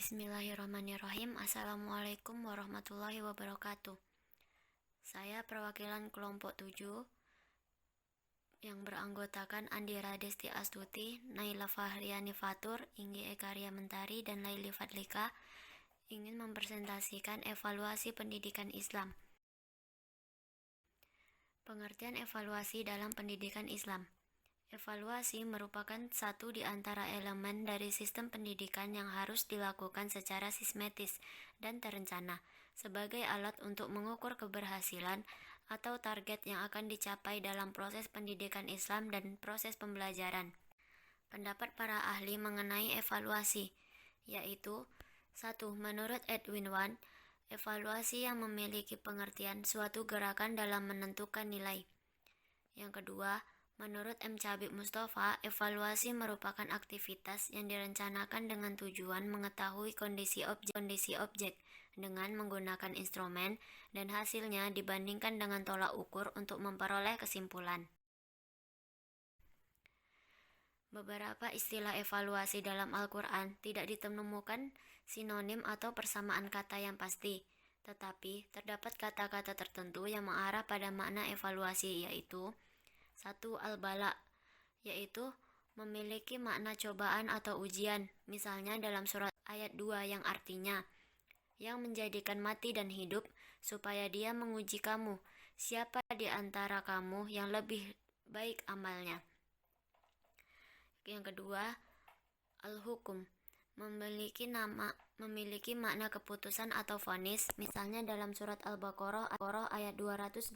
Bismillahirrahmanirrahim. Assalamualaikum warahmatullahi wabarakatuh. Saya perwakilan kelompok 7 yang beranggotakan Andira Desti Astuti, Naila Fahriani Fatur, Inggi Ekaria Mentari, dan Laili Fadlika ingin mempresentasikan evaluasi pendidikan Islam. Pengertian evaluasi dalam pendidikan Islam. Evaluasi merupakan satu di antara elemen dari sistem pendidikan yang harus dilakukan secara sistematis dan terencana sebagai alat untuk mengukur keberhasilan atau target yang akan dicapai dalam proses pendidikan Islam dan proses pembelajaran. Pendapat para ahli mengenai evaluasi, yaitu 1. Menurut Edwin Wan, evaluasi yang memiliki pengertian suatu gerakan dalam menentukan nilai. Yang kedua, menurut M. Cabib Mustafa, evaluasi merupakan aktivitas yang direncanakan dengan tujuan mengetahui kondisi objek dengan menggunakan instrumen dan hasilnya dibandingkan dengan tolak ukur untuk memperoleh kesimpulan. Beberapa istilah evaluasi dalam Al-Quran tidak ditemukan sinonim atau persamaan kata yang pasti, tetapi terdapat kata-kata tertentu yang mengarah pada makna evaluasi, yaitu 1. Al-bala, yaitu memiliki makna cobaan atau ujian, misalnya dalam surat ayat 2 yang artinya, yang menjadikan mati dan hidup supaya dia menguji kamu, siapa di antara kamu yang lebih baik amalnya. Yang kedua, al-hukum, memiliki makna keputusan atau vonis, misalnya dalam surat Al-Baqarah ayat 284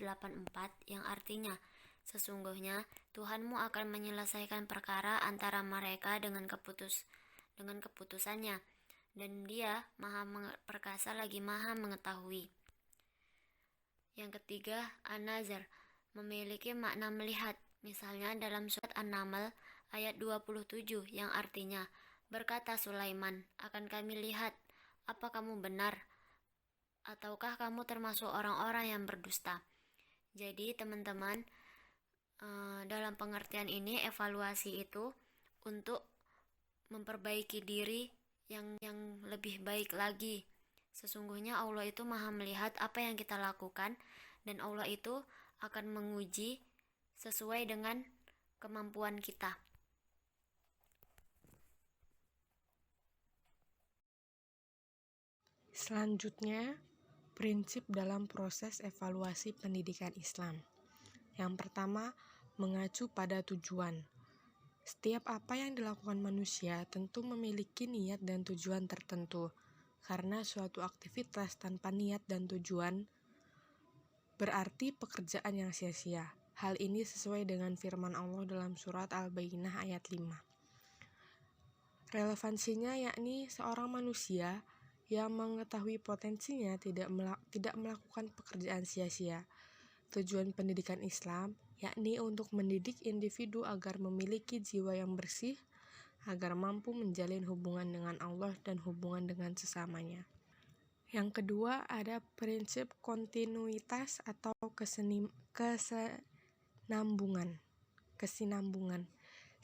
yang artinya, sesungguhnya Tuhanmu akan menyelesaikan perkara antara mereka dengan keputusannya, dan Dia Maha Perkasa lagi Maha Mengetahui. Yang ketiga, an-nazar, memiliki makna melihat, misalnya dalam surat An-Naml ayat 27 yang artinya, berkata Sulaiman, akan kami lihat, apa kamu benar, ataukah kamu termasuk orang-orang yang berdusta. Jadi teman-teman, dalam pengertian ini evaluasi itu untuk memperbaiki diri yang lebih baik lagi. Sesungguhnya Allah itu Maha melihat apa yang kita lakukan, dan Allah itu akan menguji sesuai dengan kemampuan kita. Selanjutnya, prinsip dalam proses evaluasi pendidikan Islam. Yang pertama, mengacu pada tujuan. Setiap apa yang dilakukan manusia tentu memiliki niat dan tujuan tertentu, karena suatu aktivitas tanpa niat dan tujuan berarti pekerjaan yang sia-sia. Hal ini sesuai dengan firman Allah dalam surat Al-Bayyinah ayat 5. Relevansinya yakni seorang manusia yang mengetahui potensinya tidak melakukan pekerjaan sia-sia. Tujuan pendidikan Islam yakni untuk mendidik individu agar memiliki jiwa yang bersih, agar mampu menjalin hubungan dengan Allah dan hubungan dengan sesamanya. Yang kedua, ada prinsip kontinuitas atau kesinambungan.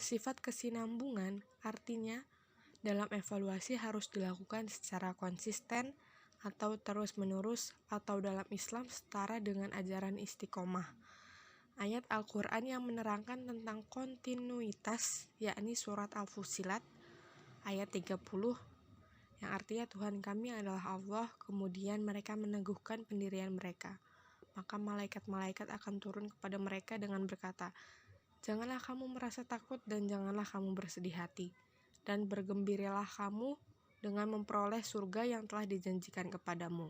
Sifat kesinambungan artinya dalam evaluasi harus dilakukan secara konsisten atau terus-menerus, atau dalam Islam setara dengan ajaran istiqomah. Ayat Al-Quran yang menerangkan tentang kontinuitas yakni surat Al-Fussilat ayat 30 yang artinya Tuhan kami adalah Allah, kemudian mereka meneguhkan pendirian mereka. Maka malaikat-malaikat akan turun kepada mereka dengan berkata, janganlah kamu merasa takut dan janganlah kamu bersedih hati, dan bergembiralah kamu dengan memperoleh surga yang telah dijanjikan kepadamu.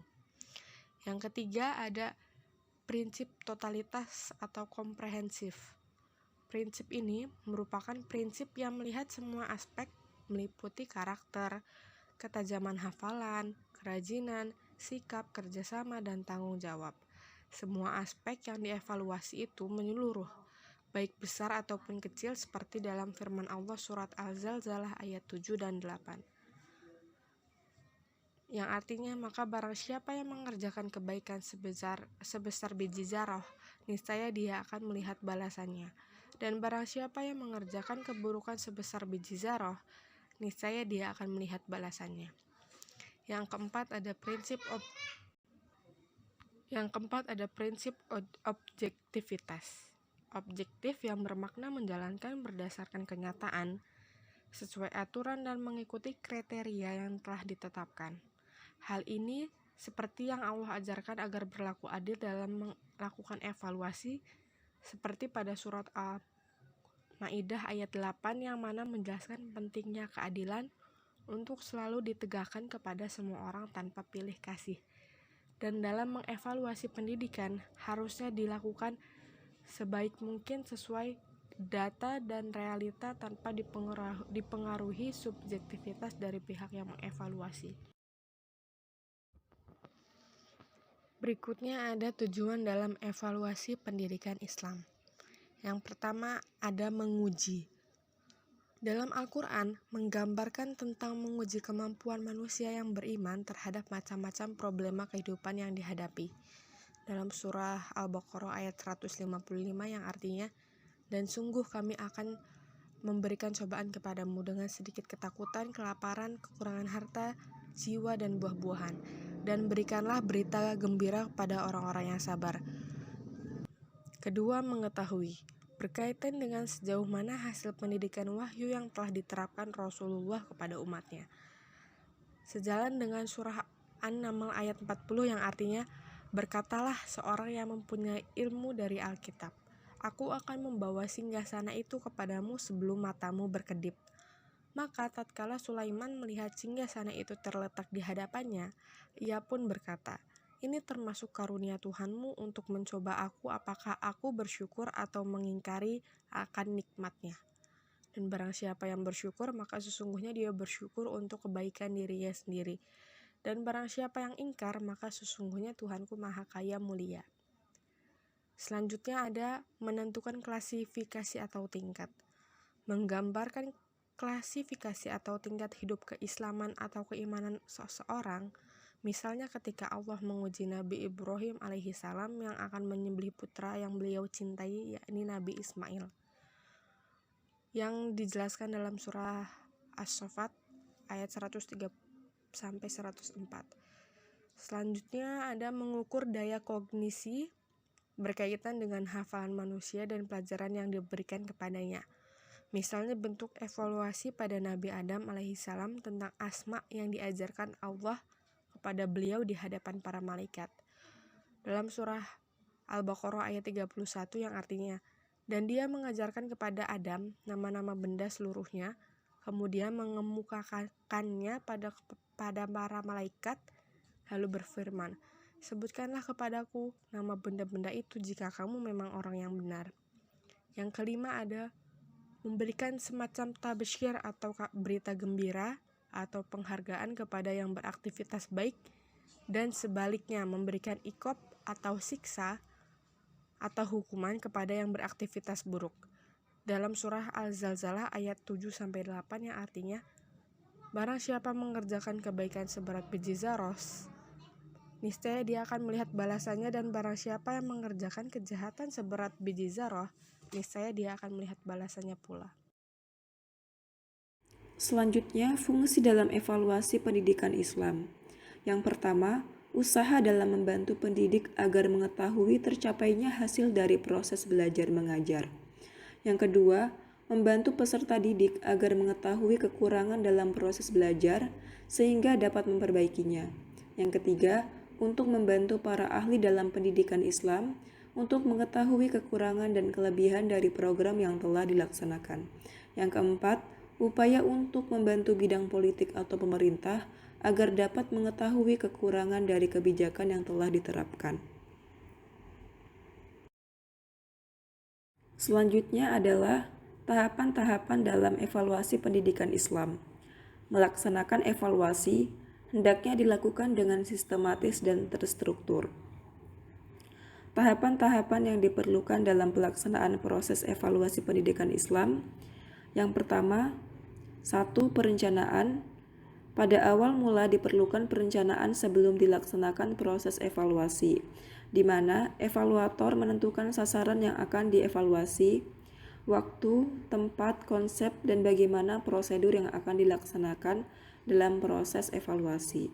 Yang ketiga, ada prinsip totalitas atau komprehensif. Prinsip ini merupakan prinsip yang melihat semua aspek, meliputi karakter, ketajaman hafalan, kerajinan, sikap, kerjasama, dan tanggung jawab. Semua aspek yang dievaluasi itu menyeluruh, baik besar ataupun kecil, seperti dalam firman Allah surat Al-Zalzalah ayat 7 dan 8. Yang artinya, maka barang siapa yang mengerjakan kebaikan sebesar biji zarah, niscaya dia akan melihat balasannya. Dan barang siapa yang mengerjakan keburukan sebesar biji zarah, niscaya dia akan melihat balasannya. Yang keempat ada prinsip objektivitas. Objektif yang bermakna menjalankan berdasarkan kenyataan, sesuai aturan dan mengikuti kriteria yang telah ditetapkan. Hal ini seperti yang Allah ajarkan agar berlaku adil dalam melakukan evaluasi, seperti pada surat Al-Maidah ayat 8 yang mana menjelaskan pentingnya keadilan untuk selalu ditegakkan kepada semua orang tanpa pilih kasih. Dan dalam mengevaluasi pendidikan harusnya dilakukan sebaik mungkin sesuai data dan realita tanpa dipengaruhi subjektivitas dari pihak yang mengevaluasi. Berikutnya ada tujuan dalam evaluasi pendidikan Islam. Yang pertama ada menguji. Dalam Al-Quran menggambarkan tentang menguji kemampuan manusia yang beriman terhadap macam-macam problema kehidupan yang dihadapi. Dalam surah Al-Baqarah ayat 155 yang artinya, dan sungguh kami akan memberikan cobaan kepadamu dengan sedikit ketakutan, kelaparan, kekurangan harta, jiwa, dan buah-buahan. Dan berikanlah berita gembira kepada orang-orang yang sabar. Kedua, mengetahui. Berkaitan dengan sejauh mana hasil pendidikan wahyu yang telah diterapkan Rasulullah kepada umatnya. Sejalan dengan surah An-Naml ayat 40 yang artinya, berkatalah seorang yang mempunyai ilmu dari Alkitab, aku akan membawa singgasana itu kepadamu sebelum matamu berkedip. Maka tatkala Sulaiman melihat singgasana itu terletak di hadapannya, ia pun berkata, ini termasuk karunia Tuhanmu untuk mencoba aku apakah aku bersyukur atau mengingkari akan nikmatnya. Dan barang siapa yang bersyukur, maka sesungguhnya dia bersyukur untuk kebaikan dirinya sendiri. Dan barang siapa yang ingkar, maka sesungguhnya Tuhanku Maha Kaya Mulia. Selanjutnya ada menentukan klasifikasi atau tingkat. Menggambarkan klasifikasi atau tingkat hidup keislaman atau keimanan seseorang. Misalnya ketika Allah menguji Nabi Ibrahim alaihissalam yang akan menyembelih putra yang beliau cintai, yakni Nabi Ismail, yang dijelaskan dalam surah As-Saffat ayat 103-104. Selanjutnya ada mengukur daya kognisi berkaitan dengan hafalan manusia dan pelajaran yang diberikan kepadanya. Misalnya bentuk evaluasi pada Nabi Adam alaihissalam tentang asma yang diajarkan Allah kepada beliau di hadapan para malaikat. Dalam surah Al-Baqarah ayat 31 yang artinya, dan dia mengajarkan kepada Adam nama-nama benda seluruhnya, kemudian mengemukakannya pada para malaikat, lalu berfirman, sebutkanlah kepadaku nama benda-benda itu jika kamu memang orang yang benar. Yang kelima ada memberikan semacam tabsyir atau berita gembira atau penghargaan kepada yang beraktivitas baik, dan sebaliknya memberikan iqab atau siksa atau hukuman kepada yang beraktivitas buruk. Dalam surah Al-Zalzalah ayat 7-8 yang artinya, barang siapa mengerjakan kebaikan seberat biji zarah, niscaya dia akan melihat balasannya, dan barang siapa yang mengerjakan kejahatan seberat biji zarah, niscaya dia akan melihat balasannya pula. Selanjutnya, fungsi dalam evaluasi pendidikan Islam. Yang pertama, usaha dalam membantu pendidik agar mengetahui tercapainya hasil dari proses belajar mengajar. Yang kedua, membantu peserta didik agar mengetahui kekurangan dalam proses belajar sehingga dapat memperbaikinya. Yang ketiga, untuk membantu para ahli dalam pendidikan Islam untuk mengetahui kekurangan dan kelebihan dari program yang telah dilaksanakan. Yang keempat, upaya untuk membantu bidang politik atau pemerintah agar dapat mengetahui kekurangan dari kebijakan yang telah diterapkan. Selanjutnya adalah tahapan-tahapan dalam evaluasi pendidikan Islam. Melaksanakan evaluasi hendaknya dilakukan dengan sistematis dan terstruktur. Tahapan-tahapan yang diperlukan dalam pelaksanaan proses evaluasi pendidikan Islam. Yang pertama, 1. Perencanaan. Pada awal mula diperlukan perencanaan sebelum dilaksanakan proses evaluasi, di mana evaluator menentukan sasaran yang akan dievaluasi, waktu, tempat, konsep, dan bagaimana prosedur yang akan dilaksanakan dalam proses evaluasi.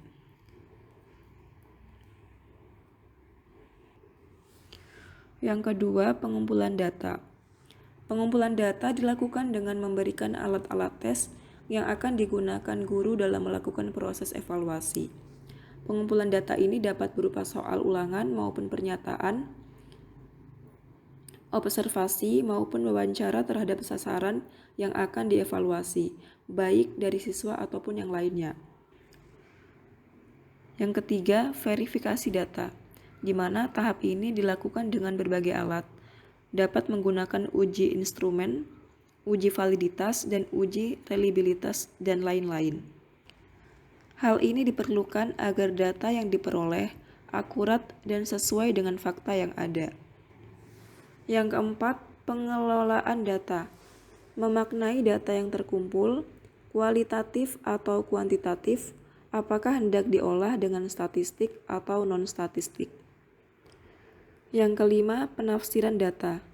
Yang kedua, pengumpulan data. Pengumpulan data dilakukan dengan memberikan alat-alat tes yang akan digunakan guru dalam melakukan proses evaluasi. Pengumpulan data ini dapat berupa soal ulangan maupun pernyataan, observasi maupun wawancara terhadap sasaran yang akan dievaluasi, baik dari siswa ataupun yang lainnya. Yang ketiga, verifikasi data, di mana tahap ini dilakukan dengan berbagai alat, dapat menggunakan uji instrumen, uji validitas, dan uji reliabilitas, dan lain-lain. Hal ini diperlukan agar data yang diperoleh akurat dan sesuai dengan fakta yang ada. Yang keempat, pengelolaan data. Memaknai data yang terkumpul, kualitatif atau kuantitatif, apakah hendak diolah dengan statistik atau non-statistik. Yang kelima, penafsiran data.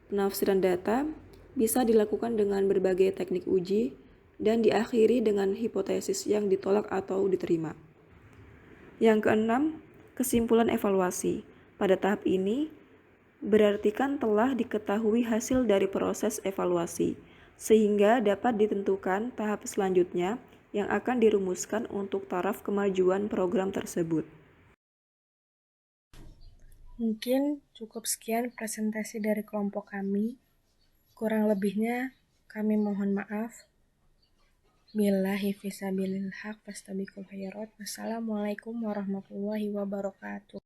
Penafsiran data bisa dilakukan dengan berbagai teknik uji dan diakhiri dengan hipotesis yang ditolak atau diterima. Yang keenam, kesimpulan evaluasi. Pada tahap ini, berarti kan telah diketahui hasil dari proses evaluasi, sehingga dapat ditentukan tahap selanjutnya yang akan dirumuskan untuk taraf kemajuan program tersebut. Mungkin cukup sekian presentasi dari kelompok kami. Kurang lebihnya kami mohon maaf. Billahi fisabilil haq fastabiqul khairat. Wassalamualaikum warahmatullahi wabarakatuh.